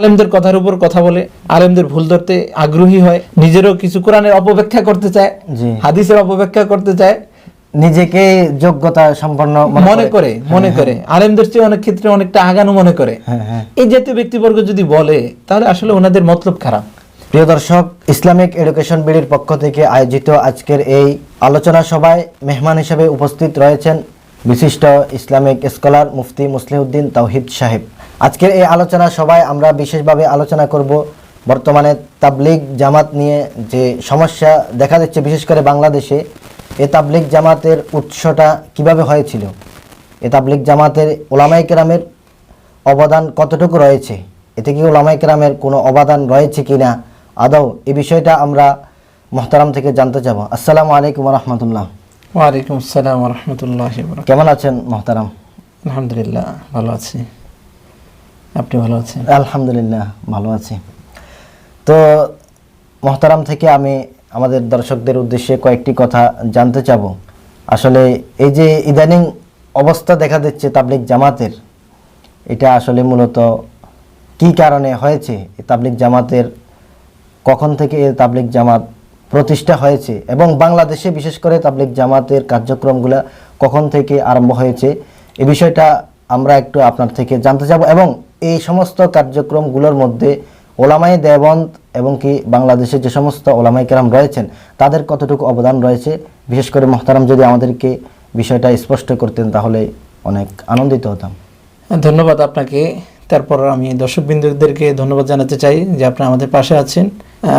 আলেমদের কথার উপর কথা বলে, আলেমদের ভুল ধরতে আগ্রহী হয়, নিজেরও কিছু কোরআনের অপব্যাখ্যা করতে চায়, হাদিসের অপব্যাখ্যা করতে চায়, নিজেকে যোগ্যতা সম্পন্ন মনে করে আলেমদের চেয়ে অনেক ক্ষেত্রে অনেকটা আগানো মনে করে। এই জাতীয় ব্যক্তিবর্গ যদি বলে তাহলে আসলে ওনাদের মতলব খারাপ। প্রিয় দর্শক, ইসলামিক এডুকেশন বিডির পক্ষ থেকে আয়োজিত আজকের এই আলোচনা সভায় মেহমান হিসেবে উপস্থিত রয়েছেন বিশিষ্ট ইসলামিক স্কলার মুফতি মুসলিহউদ্দিন তাওহিদ সাহেব। আজকের এই আলোচনা সভায় আমরা বিশেষভাবে আলোচনা করব বর্তমানে তাবলিগ জামাত নিয়ে যে সমস্যা দেখা যাচ্ছে, বিশেষ করে বাংলাদেশে। এই তাবলিগ জামাতের উৎসটা কিভাবে হয়েছিল, এই তাবলিগ জামাতের ওলামায়ে কেরামের অবদান কতটুকু রয়েছে, এতে কি ওলামায়ে কেরামের কোনো অবদান রয়েছে কিনা আদৌ, এই বিষয়টা আমরা মুহতারাম থেকে জানতে চাব। আসসালামু আলাইকুম ওয়া রাহমাতুল্লাহ। ওয়া আলাইকুম আসসালাম ওয়া রাহমাতুল্লাহি ওয়া বারাকাতুহু। কেমন আছেন মুহতারাম? আলহামদুলিল্লাহ ভালো আছি, আপনি ভালো আছেন? আলহামদুলিল্লাহ ভালো আছি। তো মুহতারাম থেকে আমি আমাদের দর্শকদের উদ্দেশ্যে কয়েকটি কথা জানতে চাব। আসলে এই যে ইদানিং অবস্থা দেখা দিচ্ছে তাবলিগ জামাতের, এটা আসলে মূলত কি কারণে হয়েছে? এই তাবলিগ জামাতের কখন থেকে এই তাবলিগ জামাত প্রতিষ্ঠা হয়েছে এবং বাংলাদেশে বিশেষ করে তাবলিগ জামাতের কার্যক্রমগুলো কখন থেকে আরম্ভ হয়েছে, এই বিষয়টা আমরা একটু আপনার থেকে জানতে চাব। এবং এই সমস্ত কার্যক্রমগুলোর মধ্যে ওলামায়ে দেওবন্দ এবং কি বাংলাদেশে যে সমস্ত ওলামায়ে কেরাম রয়েছেন তাদের কতটুকু অবদান রয়েছে, বিশেষ করে মুহতারাম যদি আমাদেরকে বিষয়টা স্পষ্ট করতেন তাহলে অনেক আনন্দিত হতাম। ধন্যবাদ আপনাকে। তারপর আমি দর্শকবৃন্দদেরকে ধন্যবাদ জানাতে চাই যে আপনি আমাদের পাশে আছেন।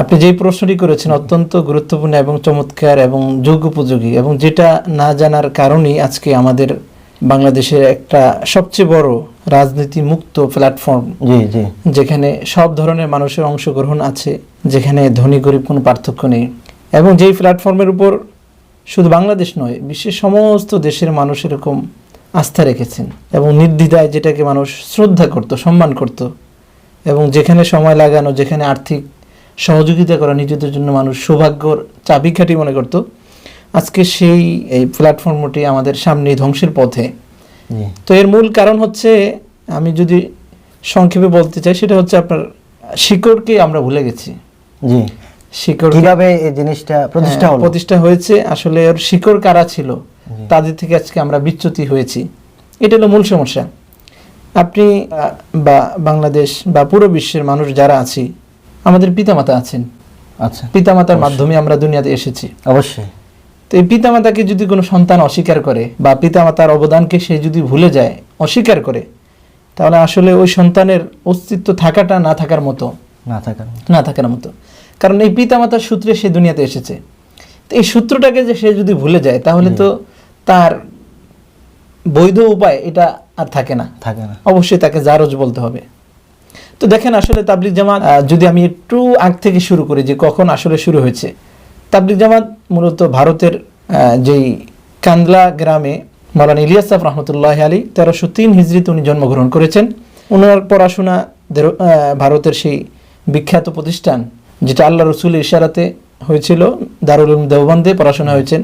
আপনি যেই প্রশ্নটি করেছেন অত্যন্ত গুরুত্বপূর্ণ এবং চমৎকার এবং যুগোপযোগী, এবং যেটা না জানার কারণেই আজকে আমাদের বাংলাদেশের একটা সবচেয়ে বড় রাজনীতি মুক্ত প্ল্যাটফর্ম, যেখানে সব ধরনের মানুষের অংশগ্রহণ আছে, যেখানে ধনী গরিব কোনো পার্থক্য নেই, এবং যেই প্ল্যাটফর্মের উপর শুধু বাংলাদেশ নয় বিশ্বের সমস্ত দেশের মানুষ এরকম আস্থা রেখেছেন এবং নির্দ্বিধায় যেটাকে মানুষ শ্রদ্ধা করত, সম্মান করত, এবং যেখানে সময় লাগানো, যেখানে আর্থিক সহযোগিতা করা নিজেদের জন্য মানুষ সৌভাগ্যর চাবিকাঠি মনে করত, আজকে সেই এই প্ল্যাটফর্মটি আমাদের সামনে ধ্বংসের পথে। তো এর মূল কারণ হচ্ছে, আমি যদি সংক্ষেপে বলতে চাই, সেটা হচ্ছে আপনার শিকড়কে আমরা ভুলে গেছি। শিকড় কিভাবে এই জিনিসটা প্রতিষ্ঠা হয়েছে, আসলে এর শিকড় কারা ছিল তাদের থেকে আজকে আমরা বিচ্যুতি হয়েছি, এটা হলো মূল সমস্যা। আপনি বা বাংলাদেশ বা পুরো বিশ্বের মানুষ যারা আছি, আমাদের পিতামাতা আছেন। আচ্ছা, পিতামাতার মাধ্যমে আমরা দুনিয়াতে এসেছি। অবশ্যই। তো এই পিতামাতাকে যদি কোনো সন্তান অস্বীকার করে বা পিতামাতার অবদানকে সে যদি ভুলে যায়, অস্বীকার করে, তাহলে আসলে ওই সন্তানের অস্তিত্ব থাকাটা না থাকার মতো। কারণ এই পিতামাতার সূত্রে সে দুনিয়াতে এসেছে। তো এই সূত্রটাকে যে সে যদি ভুলে যায় তাহলে তো তার বৈধ উপায় এটা আর থাকে না। অবশ্যই তাকে জারজ বলতে হবে। তো দেখেন, আসলে তাবলিগ জামাত যদি আমি একটু আগ থেকে শুরু করি যে কখন আসলে শুরু হয়েছে। তাবলিগ জামাত মূলত ভারতের যেই কান্দলা গ্রামে মাওলানা ইলিয়াস সাহেব রহমতুল্লাহ আলী 1303 হিজরিতে উনি জন্মগ্রহণ করেছেন। ওনার পড়াশোনা ভারতের সেই বিখ্যাত প্রতিষ্ঠান যেটা আল্লাহ রসুলের ইশারাতে হয়েছিল, দারুল উলুম দেওবন্দে পড়াশোনা হয়েছেন,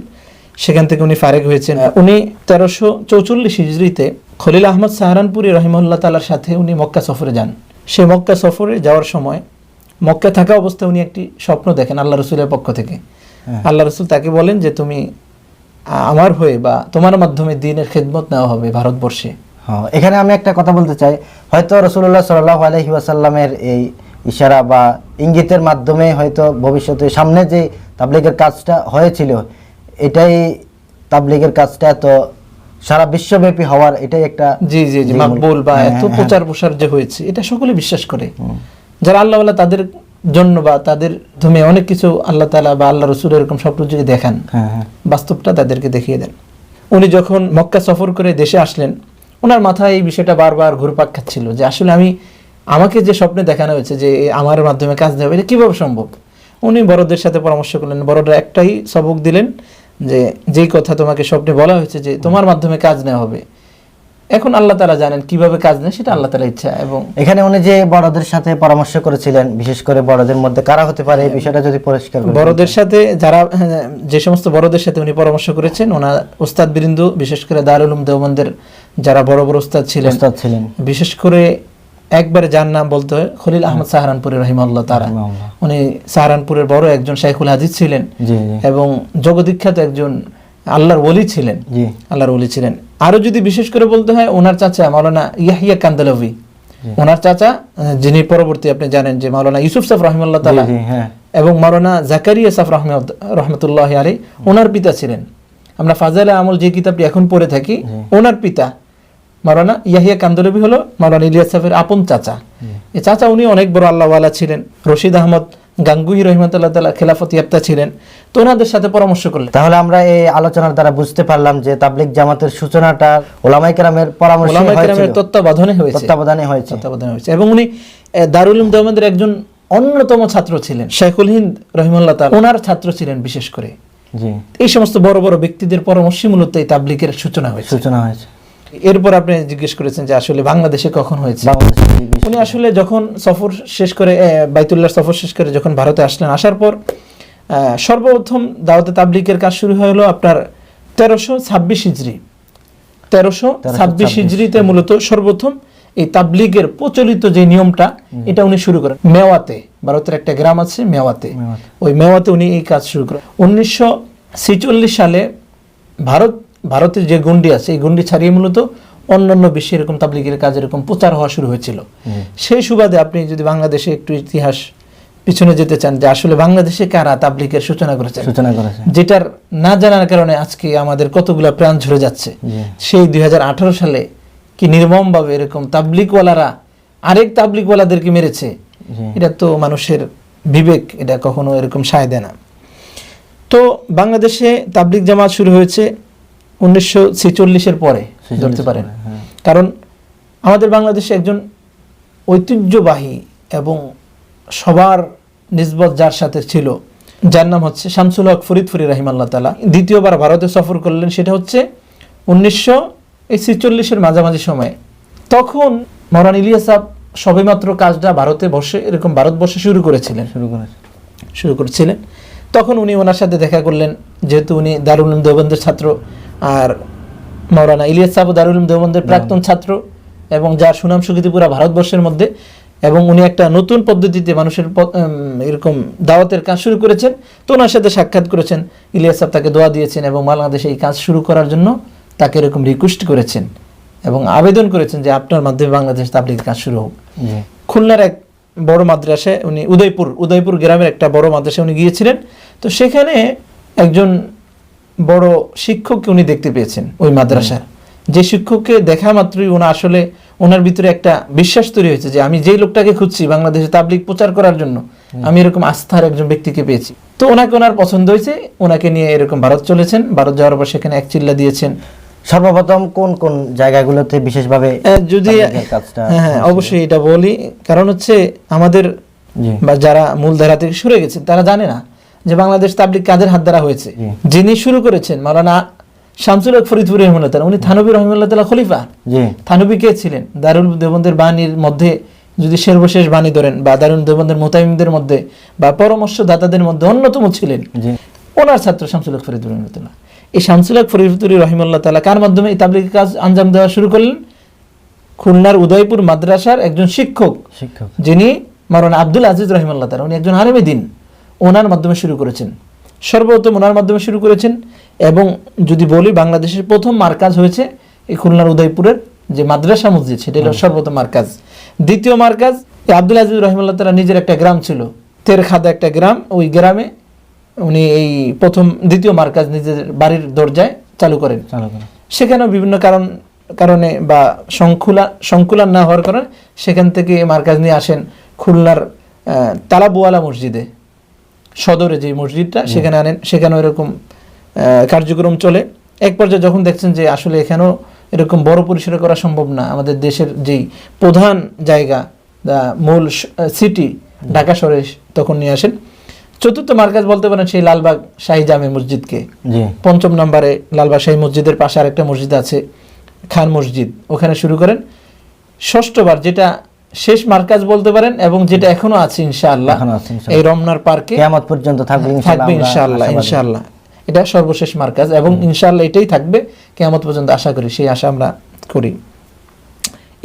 সেখান থেকে উনি ফারেক হয়েছেন। উনি 1344 হিজরিতে খলিল আহমদ সাহারানপুরি রহিমউল্লাহ তাআলার সাথে উনি মক্কা সফরে যান। সেই মক্কা সফরে যাওয়ার সময় মক্কা থাকা অবস্থায় উনি একটি স্বপ্ন দেখেন আল্লাহ রসুলের পক্ষ থেকে। আল্লাহ রসুল তাকে বলেন যে তুমি আমার হয়ে বা তোমার মাধ্যমে দ্বীনের খেদমত নেওয়া হবে ভারতবর্ষে। এখানে আমি একটা কথা বলতে চাই, হয়তো রাসূলুল্লাহ সাল্লাল্লাহু আলাইহি ওয়াসাল্লামের এই ইশারা বা ইঙ্গিতের মাধ্যমে হয়তো ভবিষ্যতে সামনে যে তাবলীগের কাজটা হয়েছিল, এটাই তাবলীগের কাজটা তো সারা বিশ্বব্যাপী হওয়ার এটাই একটা মাকবুল বা এত প্রচার প্রসার যে হয়েছে, এটা সকলে বিশ্বাস করে। যারা আল্লাহ ওয়ালা তাদের জন্য বা তাদের মাধ্যমে অনেক কিছু আল্লাহ তাআলা বা আল্লাহ রাসূল এরকম স্বপ্ন যদি দেখান, বাস্তবটা তাদেরকে দেখিয়ে দেন। উনি যখন মক্কা সফর করে দেশে আসলেন, ওনার মাথায় এই বিষয়টা বারবার ঘুরপাক খাচ্ছিল যে আসলে আমাকে যে স্বপ্নে দেখানো হয়েছে যে আমার মাধ্যমে কাজ দেওয়া হবে, এটা কীভাবে সম্ভব। উনি বড়দের সাথে পরামর্শ করলেন, বড়রা একটাই সবক দিলেন যে যেই কথা তোমাকে স্বপ্নে বলা হয়েছে যে তোমার মাধ্যমে কাজ নেওয়া হবে, এখন আল্লাহ তাআলা জানেন কিভাবে কাজ নেয়, সেটা আল্লাহ তাআলার ইচ্ছা। এবং এখানে উনি যে বড়দের সাথে পরামর্শ করেছিলেন, বিশেষ করে বড়দের মধ্যে কারা হতে পারে এই বিষয়টা যদি পরিষ্কার করেন। বড়দের সাথে যারা, যে সমস্ত বড়দের সাথে উনি পরামর্শ করেছেন, ওনার উস্তাদ বৃন্দ, বিশেষ করে দারুল উলুম দেওবন্দের যারা বড় বড় উস্তাদ ছিলেন, বিশেষ করে একবারে যার নাম বলতে হয় খলিল আহমদ সাহারানপুরি রহিমাহুল্লাহ তাআলা। রাহিমাহুল্লাহ। উনি সাহারানপুরের বড় একজন শাইখুল হাদিস ছিলেন জি জি এবং জগদ্বিখ্যাত একজন আল্লাহর ওলি ছিলেন, জি আল্লাহর ওলি ছিলেন। আরো যদি বিশেষ করে বলতে হয়, ওনার চাচা মাওলানা ইয়াহিয়া কান্দালভি, ওনার চাচা যিনি পরবর্তী আপনি জানেন যে মাওলানা ইউসুফ সাফ রহিমাহুল্লাহ তাআলা জি, হ্যাঁ এবং মাওলানা জাকারিয়া সাফ রহমতুল্লাহ আলাইহি ওনার পিতা ছিলেন। আমরা ফাজাইলে আমল যে কিতাবটি এখন পড়ে থাকি, ওনার পিতা মাওলানা ইয়াহিয়া কান্দলভি হলো মাওলানা ইলিয়াস সাফের আপন চাচা। এই চাচা উনি অনেক বড় আল্লাহওয়ালা ছিলেন। রশিদ আহমদ গাঙ্গুহি রহিমাতুল্লাহ তাআলা খেলাফত ইয়াফতা ছিলেন। তো ওনাদের সাথে পরামর্শ করলেন। তাহলে আমরা এই আলোচনার দ্বারা বুঝতে পারলাম যে তাবলিগ জামাতের সূচনাটা ওলামায়ে কেরামের পরামর্শে ওলামায়ে হয়েছিল, কেরামের তত্ত্বাবধানে হয়েছে, তত্ত্বাবধানে হয়েছে। তত্ত্বাবধানে হয়েছে। এবং উনি দারুল উলুম দেওবন্দের একজন অন্যতম ছাত্র ছিলেন। শাইখুল হিন্দ রহিমাহুল্লাহ তাআলা ওনার ছাত্র ছিলেন বিশেষ করে। জি, এই সমস্ত বড় বড় ব্যক্তিদের পরামর্শে মূলত এই তাবলিগের সূচনা হয়েছে। সূচনা হয়েছে। এরপর আপনি জিজ্ঞেস করেছেন যে আসলে বাংলাদেশে কখন হয়েছে। বাংলাদেশে এই বিষয়- উনি আসলে যখন সফর শেষ করে বাইতুল্লাহ সফর শেষ করে যখন ভারতে আসলেন, আসার পর সর্বপ্রথম দাওয়াতে তাবলিগের কাজ শুরু হলো আপনার 1326 হিজরি। 1326 হিজরিতে মূলত সর্বপ্রথম এই তাবলিগের প্রচলিত যে নিয়মটা এটা উনি শুরু করেন মেওয়াতে। ভারতের একটা গ্রাম আছে মেওয়াতে, মেওয়াতে। ওই মেওয়াতে উনি এই কাজ শুরু করেন। 1946 সালে ভারতের যে গণ্ডি আছে এই গণ্ডি ছাড়িয়ে মূলত অন্যান্য বিশ্বে এরকম তাবলিগের কাজ এরকম প্রচার হওয়া শুরু হয়েছিল। সেই সুবাদে আপনি যদি বাংলাদেশে একটু ইতিহাস পিছনে যেতে চান যে আসলে বাংলাদেশে কারা তাবলিগের সূচনা করেছেন, সূচনা করেছে। যেটার না জানার কারণে আজকে আমাদের কতগুলা প্রাণ ঝরে যাচ্ছে। সেই 2018 সালে কি নির্মমভাবে এরকম তাবলিগওয়ালারা আরেক তাবলিগওয়ালাদেরকে মেরেছে, জি। এটা তো মানুষের বিবেক এটা কখনো এরকম সায় দেয় না। তো বাংলাদেশে তাবলিগ জামাত শুরু হয়েছে 1946-এর পরে ধরতে পারেন। হ্যাঁ। কারণ আমাদের বাংলাদেশে একজন ঐতিহ্যবাহী এবং সবার নিসবত যার সাথে ছিল, যার নাম হচ্ছে শামসুল হক ফরিদপুরি রাহিমাহুল্লাহ তাআলা। দ্বিতীয়বার ভারতে সফর করলেন, সেটা হচ্ছে 1946-এর মাঝামাঝি সময়ে। তখন মাওলানা ইলিয়াস সাহেব সবেমাত্র কাজটা ভারতে বসে এরকম ভারতবর্ষে শুরু করেছিলেন। তখন উনি ওনার সাথে দেখা করলেন, যেহেতু উনি দারুল উলুম দেওবন্দের ছাত্র, আর মাওলানা ইলিয়াস সাহেব দারুল উলুম দেওবন্দের প্রাক্তন ছাত্র এবং যার সুনাম সুখ্যাতি পুরা ভারতবর্ষের মধ্যে, এবং উনি একটা নতুন পদ্ধতিতে মানুষের এরকম দাওয়াতের কাজ শুরু করেছেন। তো ওনার সাথে সাক্ষাৎ করেছেন, ইলিয়াস সাহেব তাকে দোয়া দিয়েছেন এবং বাংলাদেশে এই কাজ শুরু করার জন্য তাকে এরকম রিকোয়েস্ট করেছেন এবং আবেদন করেছেন যে আপনার মাধ্যমে বাংলাদেশ তাবলিগের কাজ শুরু হোক। খুলনার এক বড় মাদ্রাসায় উনি উদয়পুর গ্রামের একটা বড় মাদ্রাসায় উনি গিয়েছিলেন। তো সেখানে একজন বড় শিক্ষককে উনি দেখতে পেয়েছেন ওই মাদ্রাসার। যে শিক্ষককে দেখা মাত্রই ওনার ভিতরে একটা বিশ্বাস তৈরি হয়েছে যে আমি যেই লোকটাকে খুঁজছি বাংলাদেশে তাবলিগ প্রচার করার জন্য, আমি এরকম আস্থার একজন ব্যক্তিকে পেয়েছি। তো ওনার পছন্দ হয়েছে, ওনাকে নিয়ে এরকম ভারত চলেছেন। ভারত যাওয়ার পর সেখানে এক চিল্লা দিয়েছেন। সর্বপ্রথম কোন কোন জায়গাগুলোতে বিশেষভাবে যদি তাবলীগের কাজটা হ্যাঁ অবশ্যই এটা বলি, কারণ হচ্ছে আমাদের জি বা যারা মূলধারা থেকে সরে গেছে তারা জানে না যে বাংলাদেশ তাবলিগ কাদের হাত দ্বারা হয়েছে। যিনি শুরু করেছেন মাওলানা শামসুল হক ফরিদপুরি রহিমাহুল্লাহ তাআলা, উনি থানবী রহিমাহুল্লাহ তাআলা খলিফা। জি থানবী কে ছিলেন? দারুল দেওবন্দের বাণীর মধ্যে যদি সর্বশেষ বাণী ধরেন বা দারুল দেওবন্দের মুতামিমদের মধ্যে বা পরামর্শদাতাদের মধ্যে অন্যতম ছিলেন। জি ওনার ছাত্র শামসুল হক ফরিদপুরি রহিমাহুল্লাহ তাআলা। এই শামসুল হক ফরিদপুরি রহিমাহুল্লাহ তাআলা কার মাধ্যমে এই তাবলিগের কাজ আঞ্জাম দেওয়া শুরু করলেন? খুলনার উদয়পুর মাদ্রাসার একজন শিক্ষক যিনি মাওলানা আব্দুল আজিজ রহিমাহুল্লাহ তাআলা, উনি একজন আলেমে দ্বীন, ওনার মাধ্যমে শুরু করেছেন। সর্বপ্রথম ওনার মাধ্যমে শুরু করেছেন। এবং যদি বলি বাংলাদেশের প্রথম মার্কাজ হয়েছে এই খুলনার উদয়পুরের যে মাদ্রাসা মসজিদ, সেটা হলো সর্বপ্রথম মার্কাজ। দ্বিতীয় মার্কাজ আব্দুল আজিজ রহিমাহুল্লাহ তাআলা নিজের একটা গ্রাম ছিল, তেরখাদা একটা গ্রাম, ওই গ্রামে উনি এই দ্বিতীয় মার্কাজ নিজের বাড়ির দরজায় চালু করেন। সেখানেও বিভিন্ন কারণে বা সংকুলান না হওয়ার কারণে সেখান থেকে মার্কাজ নিয়ে আসেন খুলনার তালাবওয়ালা মসজিদে, সদরে যে মসজিদটা, সেখানে আনেন। সেখানেও এরকম কার্যক্রম চলে। এক পর্যায়ে যখন দেখছেন যে আসলে এখানেও এরকম বড় পরিসরে করা সম্ভব না, আমাদের দেশের যেই প্রধান জায়গা মূল সিটি ঢাকা শহরে, তখন নিয়ে আসেন। চতুর্থ মার্কাজ বলতে পারেন সেই লালবাগ শাহী জামে মসজিদকে। পঞ্চম নম্বরে লালবাগ শাহী মসজিদের পাশে আরেকটা মসজিদ আছে খান মসজিদ, ওখানে শুরু করেন। ষষ্ঠবার যেটা শেষ মার্কাজ বলতে পারেন এবং যেটা এখনো আছে ইনশাআল্লাহ এই রমনার পার্কে কিয়ামত পর্যন্ত থাকবে ইনশাআল্লাহ। এটা সর্বশেষ মার্কাজ এবং ইনশাআল্লাহ এটাই থাকবে কিয়ামত পর্যন্ত, আশা করি, সেই আশা আমরা করি।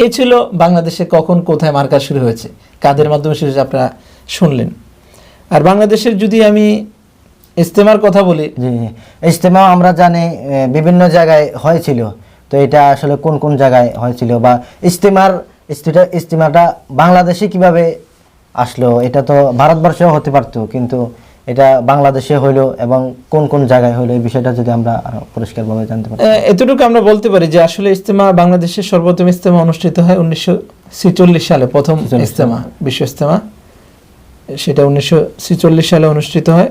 এ ছিল বাংলাদেশে কখন কোথায় মার্কা শুরু হয়েছে, কাদের মাধ্যমে শুরু হয়েছে আপনারা শুনলেন। আর বাংলাদেশের যদি আমি ইজতেমার কথা বলি, জি, ইজতেমা আমরা জানি বিভিন্ন জায়গায় হয়েছিল, তো এটা আসলে কোন কোন জায়গায় হয়েছিল বা ইজতেমাটা বাংলাদেশে কিভাবে আসলো? এটা তো ভারতবর্ষেও হতে পারতো, কিন্তু এটা বাংলাদেশে হইলো এবং কোন কোন জায়গায় হইলো, এই বিষয়টা যদি আমরা আরো পরিষ্কারভাবে জানতে পারি। এতটুকু আমরা বলতে পারি যে আসলে ইজতেমা, বাংলাদেশের সর্বপ্রথম ইজতেমা অনুষ্ঠিত হয় 1946 সালে, প্রথম ইজতেমা, বিশ্ব ইজতেমা, সেটা 1946 সালে অনুষ্ঠিত হয়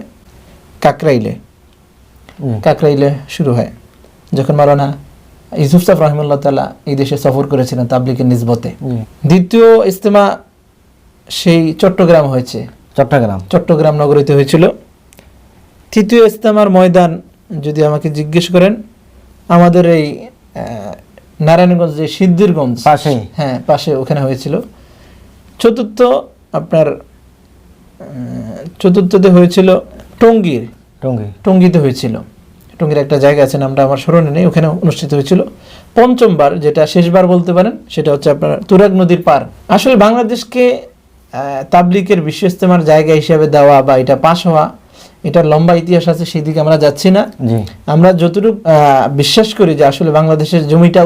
কাকরাইলে শুরু হয়, যখন মাওলানা ইউসুফ সাহ রহিমাল্লাহ তাআলা এই দেশে সফর করেছিলেন তাবলিগের নিসবতে। দ্বিতীয় ইজতেমা সেই চট্টগ্রাম হয়েছে, চট্টগ্রাম নগরীতে হয়েছিল। তৃতীয় ইজতেমার ময়দান যদি আমাকে জিজ্ঞেস করেন, আমাদের এই নারায়ণগঞ্জ যে সিদ্ধিরগঞ্জ পাশে, হ্যাঁ পাশে, ওখানে হয়েছিল। চতুর্থতে হয়েছিল টঙ্গীতে হয়েছিল, টঙ্গীর একটা জায়গা আছে, নামটা আমার স্মরণে নেই, ওখানে অনুষ্ঠিত হয়েছিল। পঞ্চমবার, যেটা শেষবার বলতে পারেন, সেটা হচ্ছে আপনার তুরাগ নদীর পার। আসলে বাংলাদেশকে তাবলিগের বিশ্ব ইজতেমার জায়গা হিসেবে দেওয়া বা এটা পাশ হওয়া, এটা লম্বা ইতিহাস আছে, সেই দিকে আমরা যাচ্ছি না। আমরা যতটুকু বিশ্বাস করি যে আসলে বাংলাদেশের জমিটা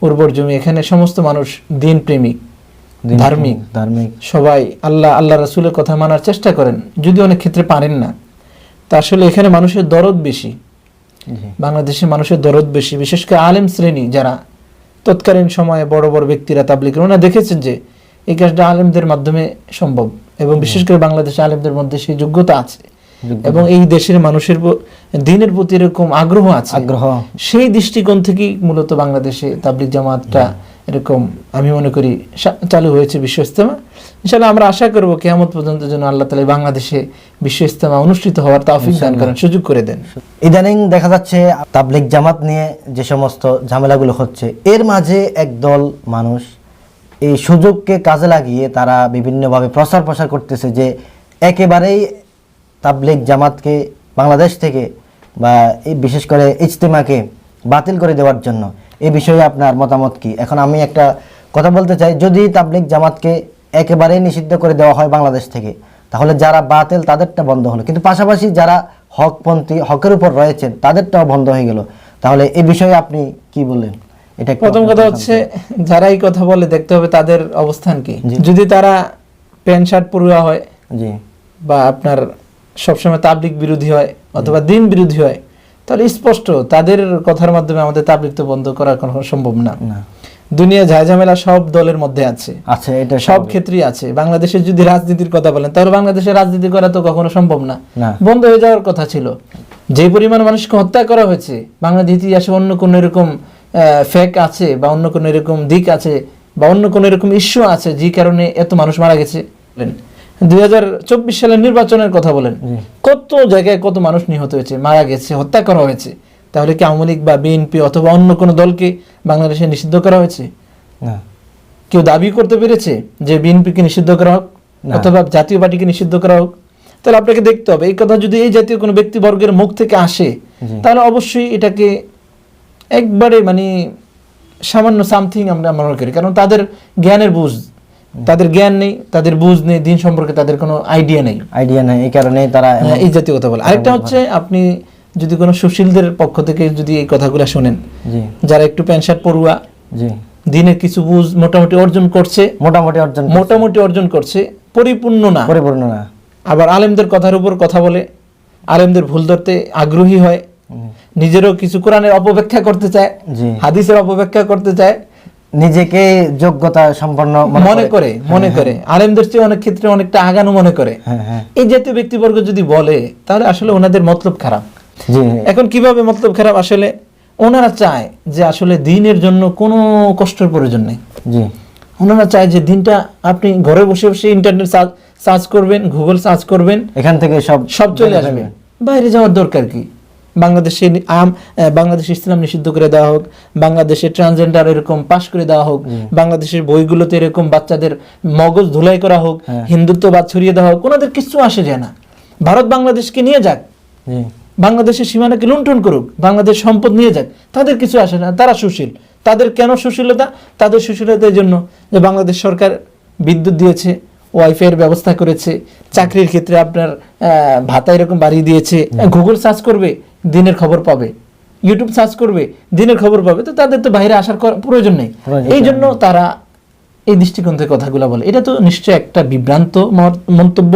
উর্বর জমি, এখানে সমস্ত মানুষ দিন প্রেমিক, ধার্মিক, সবাই আল্লাহ রাসূলের কথা মানার চেষ্টা করেন, যদি অনেক ক্ষেত্রে পারেন না। তা আসলে এখানে মানুষের দরদ বেশি, বাংলাদেশে মানুষের দরদ বেশি, বিশেষ করে আলেম শ্রেণী যারা তৎকালীন সময়ে বড় বড় ব্যক্তিরা তাবলীগ করেন, ওনারা দেখেছেন যে এই কাজটা আলেমদের মাধ্যমে সম্ভব, এবং বিশেষ করে বাংলাদেশে আলেমদের মধ্যে সেই যোগ্যতা আছে, এবং এই দেশের মানুষের দ্বীনের প্রতি এরকম আগ্রহ আছে, সেই দৃষ্টিকোণ থেকেই মূলত বাংলাদেশে তাবলীগ জামাতটা এরকম আমি মনে করি চালু হয়েছে বিশ্ব ইজতেমা। ইনশাআল্লাহ আমরা আশা করব কিয়ামত পর্যন্ত যেন আল্লাহ তাআলা বাংলাদেশে বিশ্ব ইজতেমা অনুষ্ঠিত হওয়ার তৌফিক দান করেন, সুযোগ করে দেন। ইদানিং দেখা যাচ্ছে তাবলীগ জামাত নিয়ে যে সমস্ত ঝামেলাগুলো হচ্ছে, এর মাঝে একদল মানুষ এই সুযোগকে কাজে লাগিয়ে তারা বিভিন্নভাবে প্রচার করতেছে যে একেবারেই তাবলীগ জামাতকে বাংলাদেশ থেকে বা এই বিশেষ করে ইজতেমাকে বাতিল করে দেওয়ার জন্য। এই বিষয়ে আপনার মতামত কি? এখন আমি একটা কথা বলতে চাই, যদি তাবলীগ জামাতকে একেবারেই নিষিদ্ধ করে দেওয়া হয় বাংলাদেশ থেকে, তাহলে যারা বাতিল তাদেরটা বন্ধ হলো, কিন্তু পাশাপাশি যারা হকপন্থী, হকের উপর রয়েছেন, তাদেরটাও বন্ধ হয়ে গেল। তাহলে এই বিষয়ে আপনি কি বলেন? এটা প্রথম কথা হচ্ছে, যারা এই কথা বলে দেখতে হবে তাদের অবস্থান কি। যদি তারা প্যান্ট শার্ট পড়ুয়া হয়, বা আপনার সবসময় তাবলীগ বিরোধী হয় অথবা দিন বিরোধী হয়, তাহলে স্পষ্ট তাদের কথার মাধ্যমে আমাদের তাবলীগ তো বন্ধ করা কোনো সম্ভব না। দুনিয়া ঝামেলা সব দলের মধ্যে আছে, এটা সব ক্ষেত্রেই আছে। বাংলাদেশের যদি রাজনীতির কথা বলেন, তাহলে বাংলাদেশের রাজনীতি করা তো কখনো সম্ভব না, বন্ধ হয়ে যাওয়ার কথা ছিল। যে পরিমাণ মানুষকে হত্যা করা হয়েছে, বাংলাদেশ ইতিহাসে অন্য কোনো এরকম ফেক আছে বা অন্য কোনো এরকম দিক আছে বা অন্য কোনো এরকম ইস্যু আছে যে কারণে এত মানুষ মারা গেছে? 2024 সালের নির্বাচনের কথা বলেন, কত জায়গায় কত মানুষ নিহত হয়েছে, মারা গেছে, হত্যা করা হয়েছে। তাহলে কি আওয়ামী লীগ বা বিএনপি অথবা অন্য কোনো দলকে বাংলাদেশে নিষিদ্ধ করা হয়েছে? কেউ দাবি করতে পেরেছে যে বিএনপিকে নিষিদ্ধ করা হোক অথবা জাতীয় পার্টিকে নিষিদ্ধ করা হোক? তাহলে আপনাকে দেখতে হবে এই কথা যদি এই জাতীয় কোনো ব্যক্তিবর্গের মুখ থেকে আসে, তাহলে অবশ্যই এটাকে একবারে মানে সামান্য সামথিং আমরা মনে করি, কারণ তাদের জ্ঞানের বুঝ, তাদের জ্ঞান নেই, তাদের বুঝ নেই, দিন সম্পর্কে তাদের কোনো আইডিয়া নেই, এই কারণে তারা এই জাতীয় কথা বলে। আরেকটা হচ্ছে, আপনি যদি কোনো সুশীলদের পক্ষ থেকে যদি এই কথাগুলো শোনেন, যারা একটু প্যান্ট শার্ট পড়ুয়া, দিনের কিছু বুঝ মোটামুটি অর্জন করছে, পরিপূর্ণ না, আবার আলেমদের কথার উপর কথা বলে, আলেমদের ভুল ধরতে আগ্রহী হয়, নিজেরও কিছু কোরআনের অপব্যাখ্যা করতে চায়, হাদিসের অপব্যাখ্যা করতে চায়, নিজেকে যোগ্যতা সম্পন্ন মনে করে আলেমদের চেয়ে অনেক ক্ষেত্রে অনেকটা আগানো মনে করে। এই জাতীয় ব্যক্তিবর্গ যদি বলে, তাহলে আসলে ওনাদের মতলব খারাপ। এখন কিভাবে মতলব খারাপ? আসলে ওনারা চায় যে আসলে দিনের জন্য কোনো কষ্টের প্রয়োজন নেই। ওনারা চায় যে দিনটা আপনি ঘরে বসে বসে ইন্টারনেট সার্চ করবেন, গুগল সার্চ করবেন, এখান থেকে সব চলে আসবে, বাইরে যাওয়ার দরকার কি? বাংলাদেশে ইসলাম নিষিদ্ধ করে দেওয়া হোক, বাংলাদেশে ট্রান্সজেন্ডার এরকম পাশ করে দেওয়া হোক, বাংলাদেশের বইগুলোতে এরকম বাচ্চাদের মগজ ধুলাই করা হোক, হিন্দুত্ববাদ ছড়িয়ে দেওয়া হোক, ওনাদের কিছু আসে যায় না। ভারত বাংলাদেশকে নিয়ে যাক, বাংলাদেশের সীমানাকে লুণ্ঠন করুক, বাংলাদেশ সম্পদ নিয়ে যাক, তাদের কিছু আসে না, তারা সুশীল। তাদের কেন সুশীলতা? তাদের সুশীলতার জন্য যে বাংলাদেশ সরকার বিদ্যুৎ দিয়েছে, ওয়াইফাই এর ব্যবস্থা করেছে, চাকরির ক্ষেত্রে আপনার ভাতা এরকম বাড়িয়ে দিয়েছে। গুগল সার্চ করবে, দিনের খবর পাবে, ইউটিউব সার্চ করবে, দিনের খবর পাবে। তো তাদের তো বাইরে আসার প্রয়োজন নেই। এই জন্য তারা এই দৃষ্টিকোণ থেকে কথাগুলো বলে। এটা তো নিশ্চয়ই একটা বিভ্রান্ত মন্তব্য,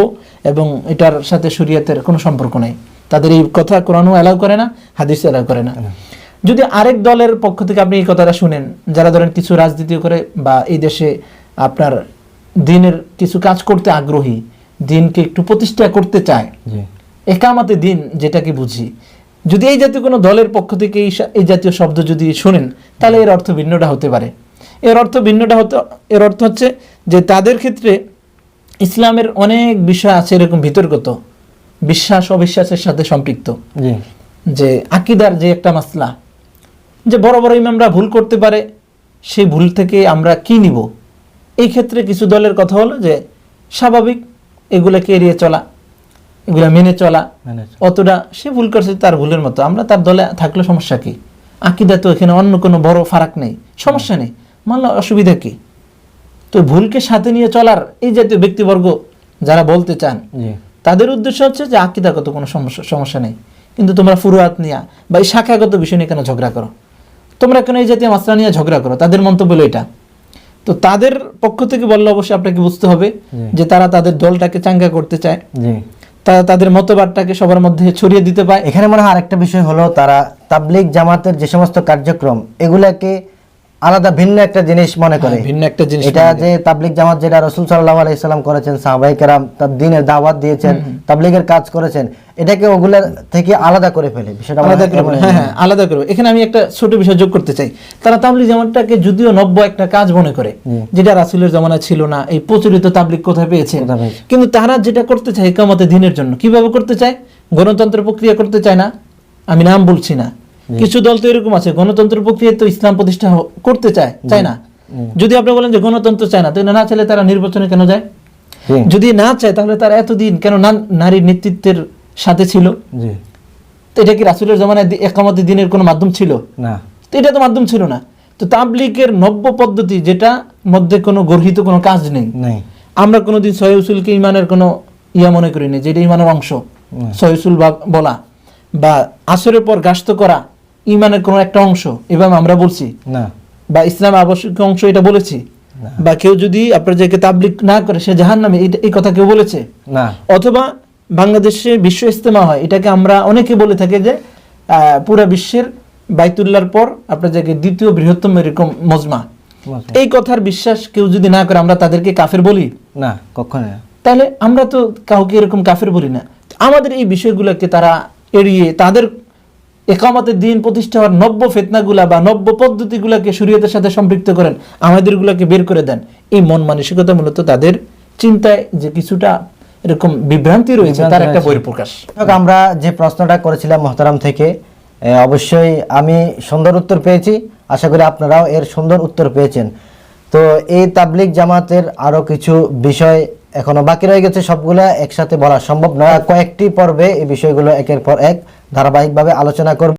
এবং এটার সাথে শরীয়তের কোনো সম্পর্ক নেই। তাদের এই কথা কোরআনও অ্যালাউ করে না, হাদিস অ্যালাউ করে না। যদি আরেক দলের পক্ষ থেকে আপনি এই কথাটা শুনেন, যারা ধরেন কিছু রাজনীতি করে বা এই দেশে আপনার দিনের কিছু কাজ করতে আগ্রহী, দিনকে একটু প্রতিষ্ঠা করতে চায়, একামাতে দিন যেটাকে বুঝি, যদি এই জাতীয় কোনো দলের পক্ষ থেকে এই জাতীয় শব্দ যদি শোনেন, তাহলে এর অর্থ ভিন্নটা হতে পারে। এর অর্থ হচ্ছে যে তাদের ক্ষেত্রে ইসলামের অনেক বিষয় আছে এরকম বিতর্কিত, বিশ্বাস অবিশ্বাসের সাথে সম্পৃক্ত, যে আকীদার যে একটা মাসলা, যে বড় বড় ইমামরা ভুল করতে পারে, সেই ভুল থেকে আমরা কি নিব। এই ক্ষেত্রে কিছু দলের কথা হলো যে স্বাভাবিক এগুলাকে এড়িয়ে চলা, এগুলা মেনে চলা, অতটা সে ভুল করছে তার ভুলের মতো, আমরা তার দলে থাকলে সমস্যা কি? আকীদা তো এখানে অন্য কোনো বড় ফারাক নেই, সমস্যা নেই, মানলে অসুবিধা কি? তো ভুলকে সাথে নিয়ে চলার এই জাতীয় ব্যক্তিবর্গ যারা বলতে চান, তাদের উদ্দেশ্য হচ্ছে যে আকীদাগত কোনো সমস্যা নেই, কিন্তু তোমরা ফুরুয়াত নিয়ে বা এই শাখাগত বিষয় নিয়ে কেন ঝগড়া করো, তোমরা কেন এই জাতীয় মাসলা নিয়ে ঝগড়া করো? তাদের মন্তব্য হলো এটা। তো তাদের পক্ষ থেকে বললে অবশ্যই আপনাকে বুঝতে হবে যে তারা তাদের দলটাকে চাঙ্গা করতে চায়, তারা তাদের মতবাদটাকে সবার মধ্যে ছড়িয়ে দিতে পারে। এখানে মনে হয় আরেকটা বিষয় হলো, তারা তাবলীগ জামাতের যে সমস্ত কার্যক্রম, এগুলাকে আলাদা ভিন্ন একটা জিনিস মনে করে। ভিন্ন একটা জিনিস এটা যে তাবলীগ জামাত যেটা রাসূল সাল্লাল্লাহু আলাইহি সাল্লাম করেছেন, সাহাবায়ে কেরাম তার দ্বীনের দাওয়াত দিয়েছেন, তাবলীগের কাজ করেছেন, এটাকে ওগুলা থেকে আলাদা করে ফেলে, বিষয়টা আলাদা করে। হ্যাঁ, আলাদা করে। এখানে আমি একটা ছোট বিষয় যোগ করতে চাই। তারা তাবলীগ জামাতটাকে যদিও নব্য একটা কাজ মনে করে, যেটা রাসূলের জামানায় ছিল না, এই প্রচলিত তাবলীগ কোথায় পেয়েছে, কিন্তু তারা যেটা করতে চায় ইকামতে দ্বীনের জন্য, কিভাবে করতে চায়? গণতন্ত্রের প্রক্রিয়া করতে চায় না, আমি নাম বলছি না। কিছু দল তো এরকম আছে, গণতন্ত্র প্রক্রিয়া তো ইসলাম প্রতিষ্ঠা করতে চায় না। যদি আপনি বলেন যে গণতন্ত্র চায় না, তো না চাইলে তারা নির্বাচনে কেন যায়? যদি না চায়, তাহলে তারা এতদিন কেন নারীর নেতৃত্বের সাথে ছিল? তো এটা কি রাসূলের জামানায় ইকামতে দ্বীনের কোনো মাধ্যম ছিল না? তো এটা তো মাধ্যম ছিল না। তো তাবলীগের নব্য পদ্ধতি, যেটা মধ্যে কোনো গর্হিত কোনো কাজ নেই। আমরা কোনোদিন সহিহ উসুলকে ইমানের কোনো মনে করিনি যে এটা ইমানের অংশ। সহিহ উসুল বলা বা আসরের পর গাস্ত করা ইমানের কোনো একটা অংশ, এভাবে আমরা বলছি না। বা ইসলাম আবশ্যক অংশ এটা বলেছি? বা কেউ যদি আপনার যে তাবলীগ না করে সে জাহান্নামী, এই কথা কেউ বলেছে না? অথবা বাংলাদেশে বিশ্ব ইজতেমা হয়, এটাকে আমরা অনেকে বলে থাকি যে পুরা বিশ্বের বাইতুল্লাহর পর আপনার যে দ্বিতীয় বৃহত্তম এরকম মজমা, এই কথার বিশ্বাস কেউ যদি না করে, আমরা তাদেরকে কাফের বলি না? কখনো। তাহলে আমরা তো কাউকে এরকম কাফের বলি না। আমাদের এই বিষয়গুলোকে তারা এড়িয়ে তাদের ইকামতের দ্বীন প্রতিষ্ঠা হওয়ার নব্য ফিতনাগুলা বা নব্য পদ্ধতিগুলোকে শরীয়তের সাথে সম্পৃক্ত করেন, আমাদেরগুলোকে বের করে দেন। এই মন মানসিকতা মূলত তাদের চিন্তায় যে কিছুটা এরকম বিভ্রান্তি রয়েছে, তার একটা বহিঃপ্রকাশ। আমরা যে প্রশ্নটা করেছিলাম মুহতারাম থেকে, অবশ্যই আমি সুন্দর উত্তর পেয়েছি, আশা করি আপনারাও এর সুন্দর উত্তর পেয়েছেন। তো এই তাবলীগ জামাতের আরো কিছু বিষয় এখনো বাকি রয়ে গেছে, সবগুলা একসাথে বলা সম্ভব নয়। কয়েকটি পর্বে এই বিষয়গুলো একের পর এক ধারাবাহিকভাবে আলোচনা করব।